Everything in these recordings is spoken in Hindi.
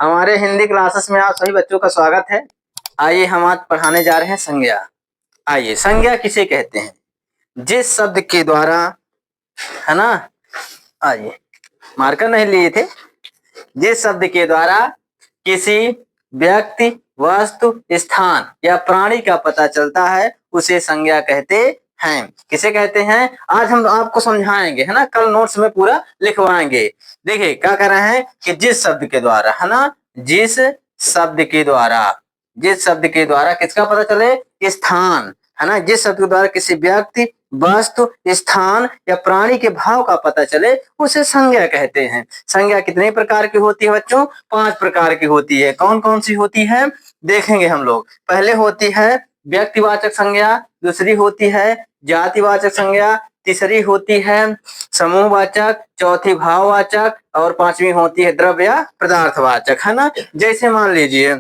हमारे हिंदी क्लासेस में आप सभी बच्चों का स्वागत है। आइए हम आज पढ़ाने जा रहे हैं संज्ञा। आइए, संज्ञा किसे कहते हैं? जिस शब्द के द्वारा, है ना, आइए मार्कर नहीं लिए थे, जिस शब्द के द्वारा किसी व्यक्ति, वस्तु, स्थान या प्राणी का पता चलता है उसे संज्ञा कहते हैं। किसे कहते हैं आज हम आपको समझाएंगे, है ना, कल नोट्स में पूरा लिखवाएंगे। देखिए क्या कर रहे हैं कि जिस शब्द के द्वारा, है ना, जिस शब्द के द्वारा, जिस शब्द के द्वारा किसका पता चले? स्थान, है ना, जिस शब्द के द्वारा किसी व्यक्ति, वस्तु, स्थान या प्राणी के भाव का पता चले उसे संज्ञा कहते हैं। संज्ञा कितने प्रकार की होती है बच्चों? 5 प्रकार की होती है। कौन कौन सी होती है देखेंगे हम लोग। पहले होती है व्यक्तिवाचक संज्ञा, दूसरी होती है जातिवाचक संज्ञा, तीसरी होती है समूहवाचक, चौथी भाववाचक और पांचवी होती है द्रव्य या पदार्थवाचक, है ना। जैसे मान लीजिए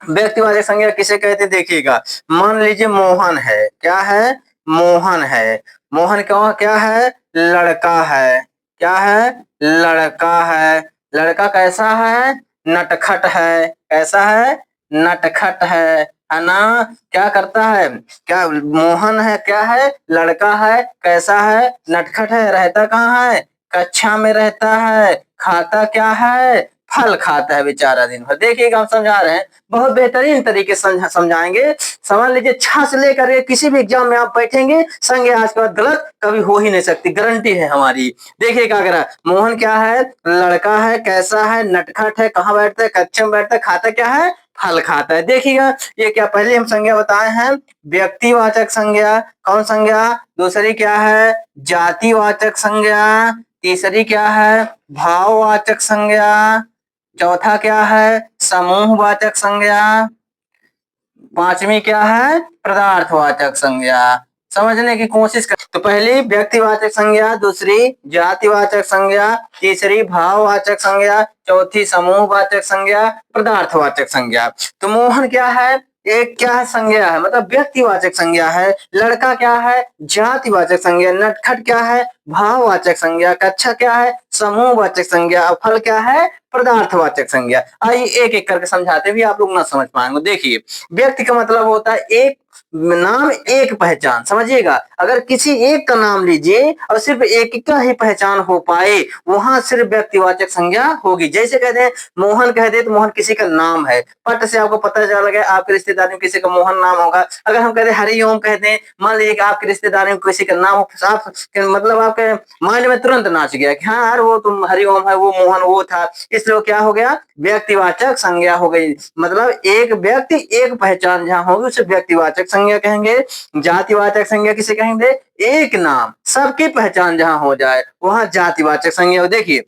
व्यक्तिवाचक संज्ञा किसे कहते हैं देखिएगा। मान लीजिए मोहन है, क्या है? मोहन है। मोहन क्या है? लड़का है। क्या है? लड़का है। लड़का कैसा है? नटखट है। कैसा है? नटखट है ना। क्या करता है? क्या मोहन है? क्या है? लड़का है। कैसा है? नटखट है। रहता कहाँ है? कक्षा में रहता है। खाता क्या है? फल खाता है बेचारा दिन भर। देखिएगा हम समझा रहे हैं, बहुत बेहतरीन तरीके से समझाएंगे। समझ लीजिए छा से लेकर के किसी भी एग्जाम में आप बैठेंगे, संज्ञा आज के बाद गलत कभी हो ही नहीं सकती, गारंटी है हमारी। देखिएगा अगर मोहन क्या है? लड़का है। कैसा है? नटखट है। कहाँ बैठता है? कक्षा में बैठता है। खाता क्या है? फल खाता है। देखिएगा ये क्या पहले हम संज्ञा बताए हैं व्यक्तिवाचक संज्ञा। कौन संज्ञा? दूसरी क्या है? जातिवाचक संज्ञा। तीसरी क्या है? भाववाचक संज्ञा। चौथा क्या है? समूहवाचक संज्ञा। पांचवी क्या है? पदार्थवाचक संज्ञा। समझने की कोशिश कर। तो पहली व्यक्तिवाचक संज्ञा, दूसरी जातिवाचक संज्ञा, तीसरी भाववाचक संज्ञा, चौथी समूहवाचक संज्ञा, पदार्थवाचक संज्ञा। तो मोहन क्या है? एक क्या है? संज्ञा है, मतलब व्यक्तिवाचक संज्ञा है। लड़का क्या है? जातिवाचक संज्ञा। नटखट क्या है? भाववाचक संज्ञा। कक्षा क्या है? समूहवाचक संज्ञा। फल क्या है? पदार्थवाचक संज्ञा। आइए एक एक करके समझाते भी आप लोग ना समझ पाएंगे। देखिए व्यक्ति का मतलब होता है एक नाम, एक पहचान। समझिएगा, अगर किसी एक का नाम लीजिए और सिर्फ एक का ही पहचान हो पाए, वहां सिर्फ व्यक्तिवाचक संज्ञा होगी। जैसे कहते हैं मोहन कह दे तो मोहन किसी का नाम है, पट से आपको पता चल गया आपके रिश्तेदार में किसी का मोहन नाम होगा। अगर हम कहते हरिओम कहते हैं, मान लीजिए कि आपके रिश्तेदार में किसी का नाम हो, आप मतलब आपके माइंड में तुरंत नाच गया कि हाँ यार वो तुम हरिओम है, वो मोहन वो था। इसलिए क्या हो गया? व्यक्तिवाचक संज्ञा हो गई। मतलब एक व्यक्ति, एक पहचान जहां होगी उसे व्यक्तिवाचक संज्ञा कहेंगे। जातिवाचक संज्ञा किसे कहेंगे? एक नाम, सबकी पहचान जहां हो जाए वहां जातिवाचक संज्ञा हो। देखिए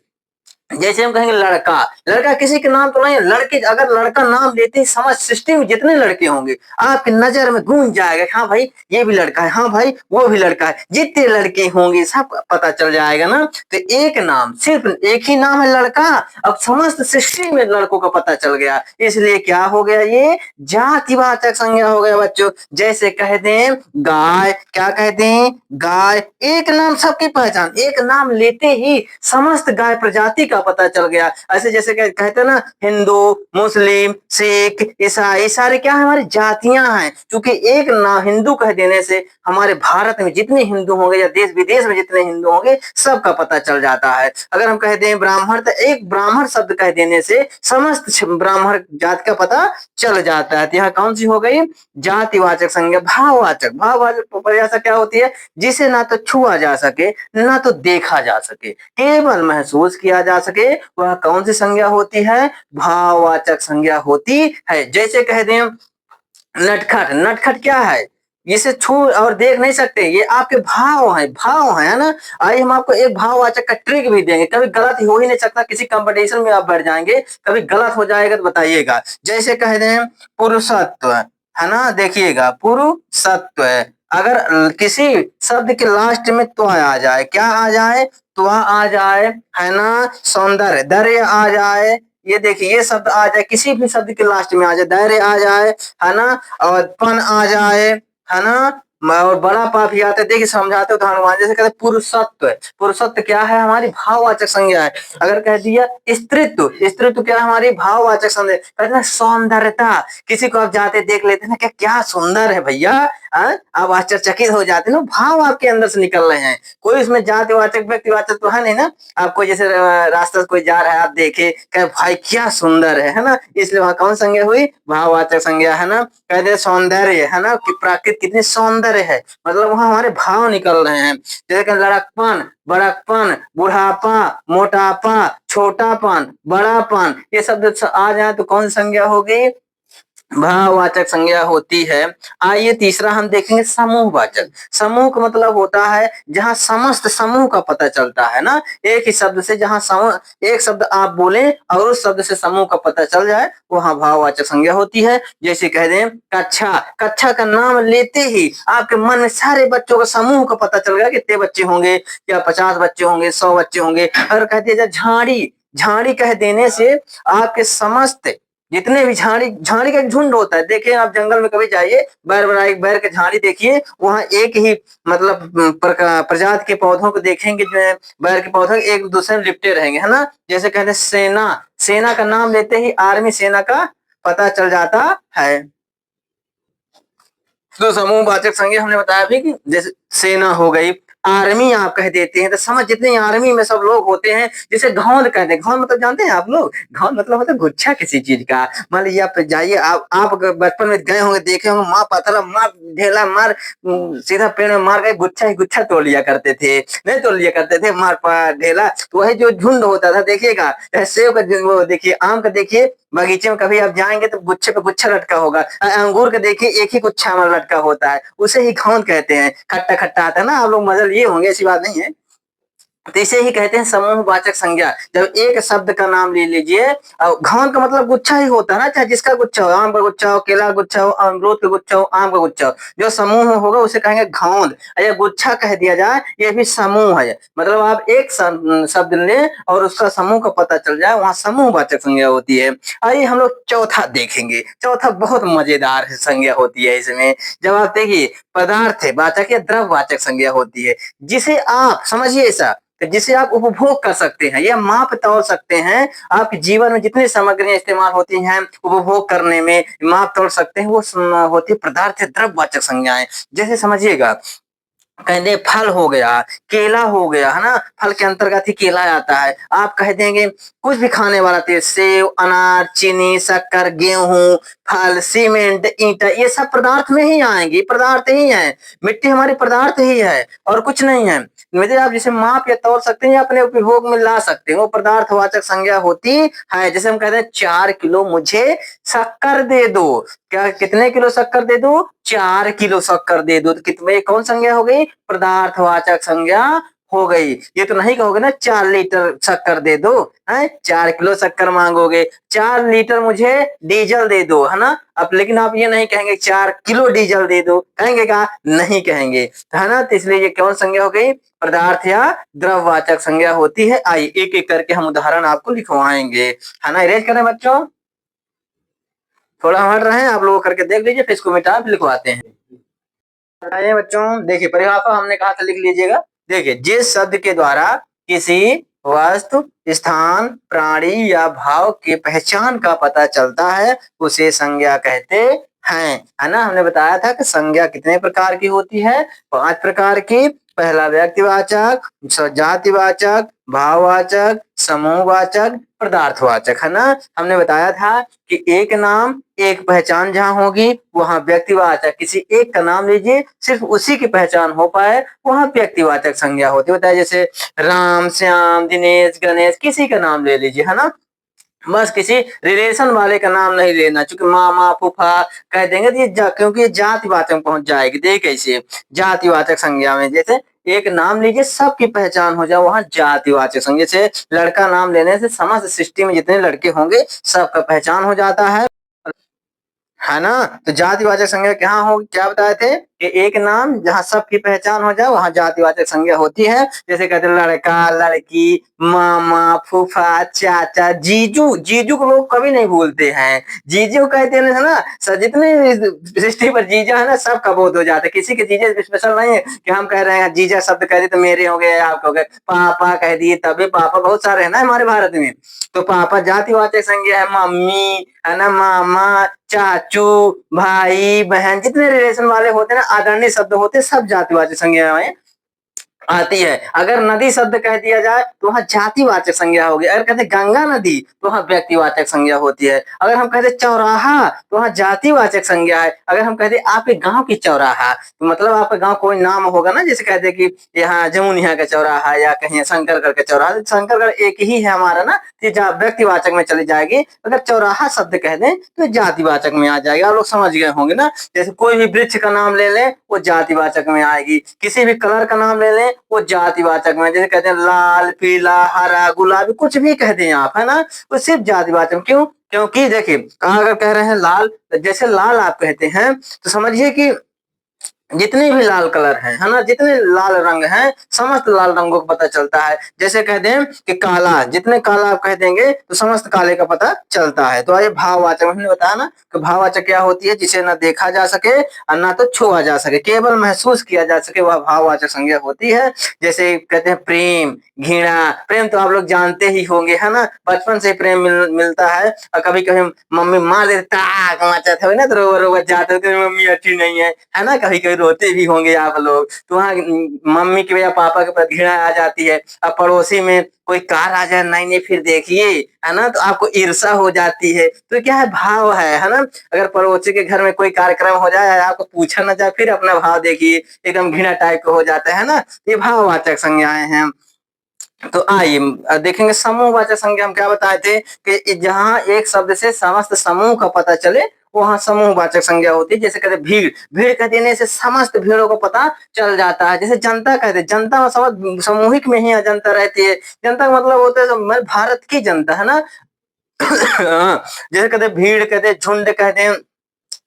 जैसे हम कहेंगे लड़का, लड़का किसी के नाम तो नहीं है। लड़के, अगर लड़का नाम लेते ही समझ सृष्टि में जितने लड़के होंगे आपकी नजर में गूंज जाएगा, हाँ भाई ये भी लड़का है, हाँ भाई वो भी लड़का है। जितने लड़के होंगे सब पता चल जाएगा ना। तो एक नाम, सिर्फ एक ही नाम है लड़का, अब समस्त सृष्टि में लड़कों का पता चल गया। इसलिए क्या हो गया? ये जातिवाचक संज्ञा हो गया बच्चों। जैसे कह दें गाय, क्या कह दें? गाय, एक नाम सबकी पहचान, एक नाम लेते ही समस्त गाय प्रजाति का पता चल गया। ऐसे जैसे कहते हैं ना हिंदू, मुस्लिम, सिख, ईसाई, सारे क्या है? हमारी जातियां हैं। क्योंकि एक ना हिंदू कह देने से हमारे भारत में जितने हिंदू होंगे या देश विदेश में जितने हिंदू होंगे सबका पता चल जाता है। अगर हम कहते हैं ब्राह्मण, तो एक ब्राह्मण शब्द कह देने से समस्त ब्राह्मण जाति का पता चल जाता है। तो यहाँ कौन सी हो गई? जातिवाचक संज्ञा। भाववाचक, भाववाचक परिभाषा क्या होती है? जिसे ना तो छुआ जा सके ना तो देखा जा सके, केवल महसूस किया जा सके, वह कौन सी संज्ञा होती है? भाववाचक संज्ञा होती है। जैसे कह दें नटखट, नटखट क्या है? इसे छू और देख नहीं सकते, ये आपके भाव हैं, भाव है ना। आइए हम आपको एक भाववाचक का ट्रिक भी देंगे, कभी गलत हो ही नहीं सकता। किसी कंपटीशन में आप बैठ जाएंगे, कभी गलत हो जाएगा तो बताइएगा। जैसे कह दें पुरुषत्व, है ना, देखिएगा पुरुषत्व, अगर किसी शब्द के लास्ट में त्व आ जाए, क्या आ जाए? त्व आ जाए, है ना। सौंदर्य, दर्य आ जाए, ये देखिए ये शब्द आ जाए, किसी भी शब्द के लास्ट में आ जाए, धैर्य आ जाए, है ना, और पन आ जाए, है ना, और बड़ा पा भी आता है। देखिए समझाते हो हनुमान, जैसे कहते हैं पुरुषत्व। पुरुषत्व क्या है? हमारी भाववाचक संज्ञा है। अगर कह दिया स्त्रीत्व, स्त्रीत्व क्या है? हमारी भाववाचक संज्ञा। कहते हैं सौंदर्यता, किसी को आप जाते देख लेते हैं ना, क्या क्या सुंदर है भैया, आप आश्चर्यचकित हो जाते हैं ना, भाव आपके अंदर से निकल रहे हैं। कोई उसमें जातिवाचक व्यक्तिवाचक तो है नहीं ना। आपको जैसे रास्ते से कोई जा रहा है, आप देखे कहे भाई क्या सुंदर है ना, इसलिए वहां कौन संज्ञा हुई? भाववाचक संज्ञा, है ना। कहते सौंदर्य, है ना, कि प्रकृति कितनी सौंदर्य है, मतलब वहां हमारे भाव निकल रहे हैं। जैसे कि लड़कपन, बड़कपन, बुढ़ापा, मोटापा, छोटापन, बड़ापन, ये शब्द आ जाए तो कौन संज्ञा होगी? भाववाचक संज्ञा होती है। आइए तीसरा हम देखेंगे समूहवाचक। समूह का मतलब होता है जहां समस्त समूह का पता चलता है ना, एक ही शब्द से, जहां समूह, एक शब्द आप बोले और उस शब्द से समूह का पता चल जाए, वहां भाववाचक संज्ञा होती है। जैसे कह दें कक्षा, कक्षा का नाम लेते ही आपके मन में सारे बच्चों का समूह का पता चल गया, कितने बच्चे होंगे, क्या 50 बच्चे होंगे, 100 बच्चे होंगे। अगर कहते हैं झाड़ी, झाड़ी कह देने से आपके समस्त जितने भी झाड़ी, झाड़ी का एक झुंड होता है, देखिए आप जंगल में कभी जाइए, बैर बनाई बैर के झाड़ी देखिए, वहां एक ही मतलब प्रजाति के पौधों को देखेंगे, जो है बैर के पौधे एक दूसरे में लिपटे रहेंगे, है ना। जैसे कहते हैं सेना, सेना का नाम लेते ही आर्मी सेना का पता चल जाता है। तो समूहवाचक संज्ञा हमने बताया भी कि जैसे सेना हो गई, आर्मी आप कह देते हैं तो समझ, जितने आर्मी में सब लोग होते हैं, जैसे घौंद कहते हैं। घौंद मतलब जानते हैं आप लोग? घौंद मतलब होता है गुच्छा किसी चीज का। मान लीजिए आप जाइए, आप अगर बचपन में गए होंगे, देखे होंगे, माँ पत्थर मार ढेला मार सीधा पेड़ में मार के गुच्छा ही गुच्छा तोड़ लिया करते थे, नहीं तोड़ लिया करते थे, मार ढेला। तो वही जो झुंड होता था, देखिएगा सेब का वो देखिए, आम का देखिए, बगीचे में कभी आप जाएंगे तो गुच्छे पे गुच्छा लटका होगा। अंगूर का देखिए एक ही गुच्छा में लटका होता है, उसे ही घौंद कहते हैं। खट्टा खट्टा आता है ना, आप लोग मजा लिए होंगे, ऐसी बात नहीं है। तो इसे ही कहते हैं समूहवाचक संज्ञा। जब एक शब्द का नाम ले लीजिए, घौन का मतलब गुच्छा ही होता है ना, चाहे जिसका गुच्छा हो, आम का गुच्छा हो, केला का गुच्छा हो, अमरूद का गुच्छा हो, आम का गुच्छा हो, जो समूह में होगा उसे कहेंगे घौंद। या गुच्छा कह दिया जाए, ये भी समूह है। मतलब आप एक शब्द लें और उसका समूह का पता चल जाए, वहां समूहवाचक संज्ञा होती है। आइए हम लोग चौथा देखेंगे। चौथा बहुत मजेदार संज्ञा होती है इसमें। जब आप देखिए पदार्थ वाचक या द्रव्यवाचक संज्ञा होती है, जिसे आप समझिए ऐसा, जिसे आप उपभोग कर सकते हैं या माप तौल सकते हैं। आपके जीवन में जितनी सामग्रियां इस्तेमाल होती हैं उपभोग करने में, माप तौल सकते हैं, वो होती है पदार्थ द्रव्यवाचक संज्ञाएं। जैसे समझिएगा, कहते फल हो गया, केला हो गया, है ना, फल के अंतर्गत ही केला आता है। आप कह देंगे कुछ भी खाने वाला तेल, सेव, अनार, चीनी, शक्कर, गेहूं, फल, सीमेंट, ईंटा, ये सब पदार्थ में ही आएंगे, पदार्थ ही है। मिट्टी हमारी पदार्थ ही है और कुछ नहीं है। मुझे आप जिसे माप या तौल सकते हैं या अपने उपभोग में ला सकते हैं, वो पदार्थवाचक संज्ञा होती है। जैसे हम कहते हैं 4 किलो मुझे शक्कर दे दो। क्या कितने किलो शक्कर दे दो? 4 किलो शक्कर दे दो। तो कितने, कौन संज्ञा हो गई? पदार्थवाचक संज्ञा हो गई। ये तो नहीं कहोगे ना 4 लीटर शक्कर दे दो, है 4 किलो शक्कर मांगोगे, 4 लीटर मुझे डीजल दे दो, है ना। अब लेकिन आप ये नहीं कहेंगे 4 किलो डीजल दे दो, कहेंगे क्या? नहीं कहेंगे, है ना। तो इसलिए ये कौन संज्ञा हो गई? पदार्थ या द्रव्यवाचक संज्ञा होती है। आइए एक एक करके हम उदाहरण आपको लिखवाएंगे, है ना। इरेज करें बच्चों, थोड़ा हट रहे हैं, आप लोग करके देख लीजिए, फिर इसको मिटा लिखवाते हैं। बताइए बच्चों, देखिए परिभाषा हमने कहा था, लिख लीजिएगा। देखिए, जिस शब्द के द्वारा किसी वस्तु, स्थान, प्राणी या भाव की पहचान का पता चलता है, उसे संज्ञा कहते हैं, है ना। हमने बताया था कि संज्ञा कितने प्रकार की होती है? 5 प्रकार की। पहला व्यक्तिवाचक, जातिवाचक, भाववाचक, समूहवाचक, पदार्थवाचक, है ना। हमने बताया था कि एक नाम, एक पहचान जहां होगी वहां व्यक्तिवाचक, किसी एक का नाम लीजिए, सिर्फ उसी की पहचान हो पाए, वहां व्यक्तिवाचक संज्ञा होती है। जैसे राम, श्याम, दिनेश, गणेश, किसी का नाम ले लीजिए, है ना। बस किसी रिलेशन वाले का नाम नहीं लेना, क्योंकि मामा फूफा कह देंगे तो क्योंकि ये जातिवाचक में पहुंच जाएगी। देखिए कैसे जातिवाचक संज्ञा में, जैसे एक नाम लीजिए सबकी पहचान हो जाए, वहां जातिवाचक संज्ञा। जैसे लड़का नाम लेने से समस्त सृष्टि में जितने लड़के होंगे सबका पहचान हो जाता है ना। तो जातिवाचक संज्ञा क्या होगी, क्या बताए थे? कि एक नाम जहाँ सबकी पहचान हो जाए वहां जातिवाचक संज्ञा होती है। जैसे कहते हैं लड़का, लड़की, मामा, फूफा, चाचा, जीजू। जीजू को लोग कभी नहीं भूलते हैं। जीजू कहते हैं ना, जितने सृष्टि पर जीजा है ना, सबका बोध हो जाता है। किसी के जीजा स्पेशल नहीं है कि हम कह रहे हैं जीजा शब्द कह दिए तो मेरे हो गए, आपके हो गए। पापा कह दिए तभी, पापा बहुत सारे है ना हमारे भारत में। तो पापा जातिवाचक संज्ञा है। मम्मी है ना, मामा, चाचू, भाई बहन, जितने रिलेशन वाले होते हैं ना, आदरणीय शब्द होते हैं, सब जातिवाचक संज्ञा में आती है। अगर नदी शब्द कह दिया जाए तो वहां जातिवाचक संज्ञा होगी। अगर कहते गंगा नदी तो वहां व्यक्तिवाचक संज्ञा होती है। अगर हम कहते चौराहा तो वहां जातिवाचक संज्ञा है। अगर हम कहते आपके गांव की चौराहा तो मतलब आपका गांव कोई नाम होगा ना, जैसे कहते कि यहाँ जमुनिया का चौराहा या कहीं शंकरगढ़ का चौराहा। शंकरगढ़ एक ही है हमारा ना, तो व्यक्तिवाचक में चली जाएगी। अगर चौराहा शब्द कह दें तो जातिवाचक में आ जाएगा। आप लोग समझ गए होंगे ना। जैसे कोई भी वृक्ष का नाम ले लें वो जातिवाचक में आएगी। किसी भी कलर का नाम ले लें वो जातिवाचक में। जैसे कहते हैं लाल, पीला, हरा, गुलाबी, कुछ भी कह दें आप, है ना, वो सिर्फ जातिवाचक। क्यों? क्योंकि देखिए अगर कह रहे हैं लाल, जैसे लाल आप कहते हैं तो समझिए कि जितने भी लाल कलर हैं, है ना, जितने लाल रंग हैं, समस्त लाल रंगों का पता चलता है। जैसे कह दें कि काला, जितने काला आप कह देंगे तो समस्त काले का पता चलता है। तो आइए भाववाचक, हमने बताया ना कि भाववाचक क्या होती है, जिसे ना देखा जा सके और ना तो छुआ जा सके, केवल महसूस किया जा सके, वह भाववाचक संज्ञा होती है। जैसे कहते हैं प्रेम, घृणा। प्रेम तो आप लोग जानते ही होंगे, है ना, बचपन से प्रेम मिलता है। और कभी कभी मम्मी मार देता है ना, तो रो जाते थे, मम्मी अच्छी नहीं है ना, कभी कभी रोते भी होंगे आप लोग। तो वहाँ मम्मी के या पापा के प्रति घृणा आ जाती है। अब पड़ोसी में कोई कार आ जाए, नहीं नहीं फिर देखिए, है ना, तो आपको ईर्षा हो जाती है। तो क्या है, भाव है ना। अगर पड़ोसी के घर में कोई कार्यक्रम हो जाए, आपको पूछा ना जाए, फिर अपना भाव देखिए, एकदम घृणा टाइप का हो जाता है ना। ये भाववाचक संज्ञाएं हैं। तो आइए देखेंगे समूहवाचक संज्ञा। हम क्या बताए थे कि जहां एक शब्द से समस्त समूह का पता चले वहां समूहवाचक संज्ञा होती है। जैसे कहते भीड़, भीड़ कह देने से समस्त भीड़ों को पता चल जाता है। जैसे जनता कहते, जनता समस्त सामूहिक में ही जनता रहती है। जनता का मतलब होता है भारत की जनता, है ना। जैसे कहते भीड़, कहते झुंड, कहते हैं,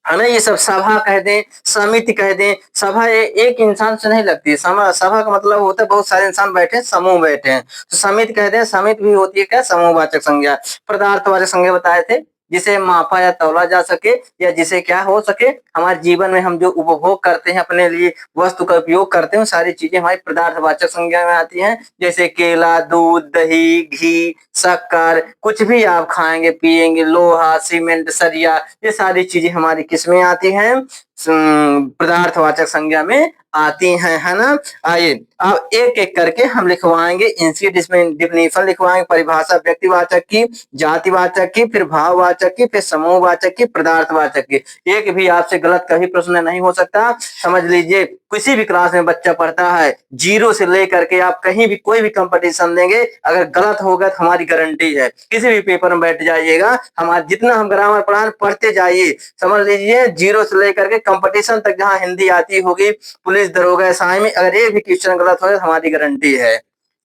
है ना, ये सब सभा कह दें, समिति कह दें। सभा एक इंसान से नहीं लगती है। सभा का मतलब होता है बहुत सारे इंसान बैठे, समूह बैठे हैं। तो समिति कह दें, समिति भी होती है क्या, समूहवाचक संज्ञा। पदार्थवाचक संज्ञा बताए थे, जिसे मापा या तौला जा सके, या जिसे क्या हो सके, हमारे जीवन में हम जो उपभोग करते हैं, अपने लिए वस्तु का उपयोग करते हैं, सारी चीजें हमारी पदार्थवाचक संज्ञा में आती हैं। जैसे केला, दूध, दही, घी, शक्कर, कुछ भी आप खाएंगे पिएंगे, लोहा, सीमेंट, सरिया, ये सारी चीजें हमारी किसमें आती हैं, पदार्थवाचक संज्ञा में आती हैं, है ना। आइए अब एक एक करके हम लिखवाएंगे, इनकी डिफिनेशन लिखवाएंगे। परिभाषा व्यक्तिवाचक की, जातिवाचक की, फिर भाववाचक की, फिर समूहवाचक की, पदार्थवाचक की। एक भी आपसे गलत कभी प्रश्न नहीं हो सकता। समझ लीजिए किसी भी क्लास में बच्चा पढ़ता है, 0 से लेकर के आप कहीं भी कोई भी कंपटीशन देंगे, अगर गलत होगा तो हमारी गारंटी है, किसी भी पेपर में बैठ जाइएगा, हमारे जितना हम ग्रामर पढ़ते जाइए, समझ लीजिए 0 से लेकर के कंपटीशन तक, जहां हिंदी आती होगी, पुलिस, दरोगा, एसआई में अगर एक भी क्वेश्चन गलत हो तो हमारी गारंटी है।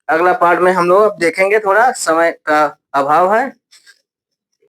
अगला पार्ट में हम लोग अब देखेंगे, थोड़ा समय का अभाव है।